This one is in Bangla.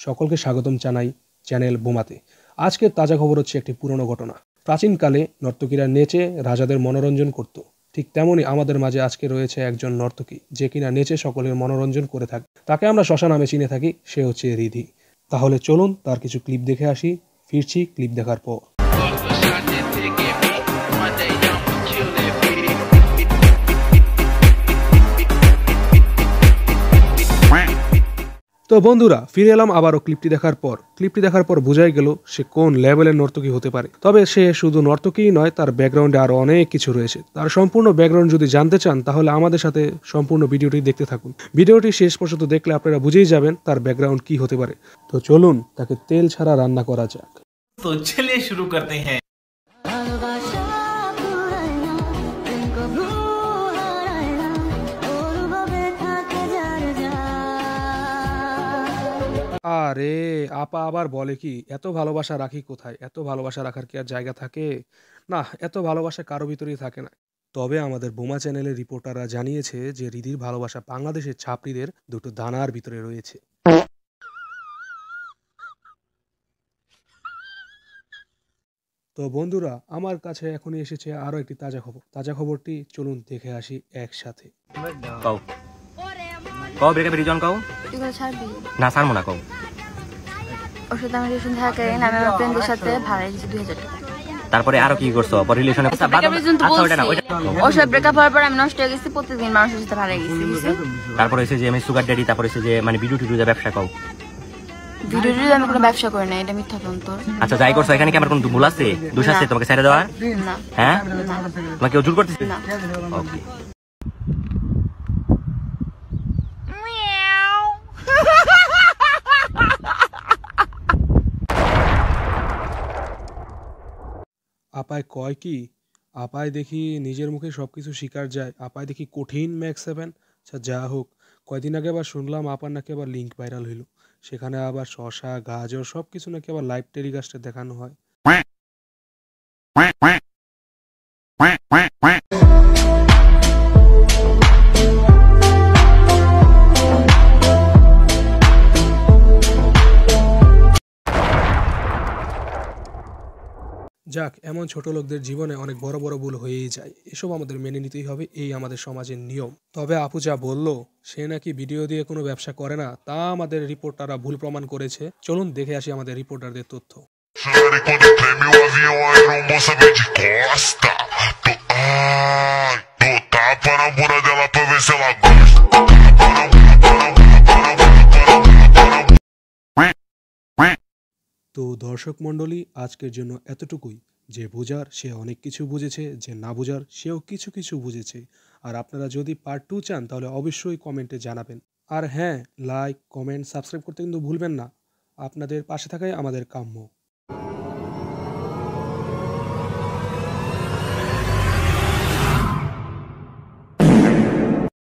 সকলকে স্বাগতম জানাই চ্যানেল বোমাতে। আজকের তাজা খবর হচ্ছে একটি পুরনো ঘটনা। প্রাচীনকালে নর্তকীরা নেচে রাজাদের মনোরঞ্জন করত। ঠিক তেমনই আমাদের মাঝে আজকে রয়েছে একজন নর্তকী, যে কিনা নেচে সকলের মনোরঞ্জন করে থাকে। তাকে আমরা শশা নামে চিনে থাকি, সে হচ্ছে রিধি। তাহলে চলুন তার কিছু ক্লিপ দেখে আসি। ফিরছি ক্লিপ দেখার পর। তো বন্ধুরা, ফিরে এলাম আবারও ক্লিপটি দেখার পর বোঝাই গেল সে কোন লেভেলের নর্তকী হতে পারে। তবে সে শুধু নর্তকীই নয়, তার ব্যাকগ্রাউন্ডে আরো অনেক কিছু রয়েছে। তার সম্পূর্ণ ব্যাকগ্রাউন্ড যদি জানতে চান তাহলে আমাদের সাথে সম্পূর্ণ ভিডিওটি দেখতে থাকুন। ভিডিওটি শেষ পর্যন্ত দেখলে আপনারা বুঝেই যাবেন তার ব্যাকগ্রাউন্ড কি হতে পারে। তো চলুন তাকে তেল ছাড়া রান্না করা যাক। তো চলিয়ে শুরু করতে হ্যাঁ। আরে আপা আবার বলে কি, এত ভালোবাসা রাখি কোথায়? এত ভালোবাসা রাখার কি আর জায়গা থাকে? না, এত ভালোবাসা কারো ভিতরেই থাকে না। তবে আমাদের বোমা চ্যানেলের রিপোর্টাররা জানিয়েছে যে রিধির ভালোবাসা বাংলাদেশের ছাত্রীদের দুটো দানার ভিতরে রয়েছে। তো বন্ধুরা, আমার কাছে এখনই এসেছে আরো একটি তাজা খবরটি চলুন দেখে আসি একসাথে। কও কও ব্রেকআপ রিজন কও এগুলো ছাড়বি না ছাড়বো না কও। ওর সাথে আমি রিলেশন থাকে না, আমি আমার ফ্রেন্ডের সাথে ভাড়া দিয়েছি 2000 টাকা। তারপরে আরো কি করছো পর রিলেশনে? ব্রেকআপ রিজন তো বলছি। ওর সাথে ব্রেকআপ হওয়ার পর আমি নষ্ট হয়ে গেছি, প্রতিদিন মানুষের সাথে ভাড়া গেছি। তারপরে এসে যে আমি সুগার ড্যাডি, তারপরে এসে যে মানে ভিডিও টিডিও ব্যবসা কও। ভিডিও আমি কোনো ব্যবসা করি না, এটা মিথ্যা তন্ত্র। আচ্ছা যাই করছো, এখানে কি আমার কোনো ভুল আছে? দোষ আছে তোমাকে ছেড়ে দেওয়ার? না। হ্যাঁ, তোমাকে কেউ জোর করতেছে? না। ওকে। আপায় কয় কি? আপায় দেখি নিজের মুখে সবকিছু স্বীকার যায়। আপায় দেখি কঠিন ম্যাক্স 7। আচ্ছা যা হোক, কয়দিন আগে আবার শুনলাম আপার নাকি আবার লিঙ্ক ভাইরাল হইল। সেখানে আবার শশা গাজর সবকিছু নাকি আবার লাইভ টেলিকাস্টে দেখানো হয়। যাক, এমন ছোট লোকদের জীবনে অনেক বড় বড় ভুল হয়েই যায়। এসব আমাদের মেনে নিতেই হবে, এই আমাদের সমাজের নিয়ম। তবে আপু যা বলল সে নাকি ভিডিও দিয়ে কোনো ব্যবসা করে না, তা আমাদের রিপোর্টাররা ভুল প্রমাণ করেছে। চলুন দেখে আসি আমাদের রিপোর্টারদের তথ্য। তো দর্শক মণ্ডলী, আজকের জন্য এতটুকুই। যে বোঝার সে অনেক কিছু বুঝেছে, যে না বোঝার সেও কিছু কিছু বুঝেছে। আর আপনারা যদি পার্ট 2 চান তাহলে অবশ্যই কমেন্টে জানাবেন। আর হ্যাঁ, লাইক কমেন্ট সাবস্ক্রাইব করতে কিন্তু ভুলবেন না। আপনাদের পাশে থাকাই আমাদের কাম্য।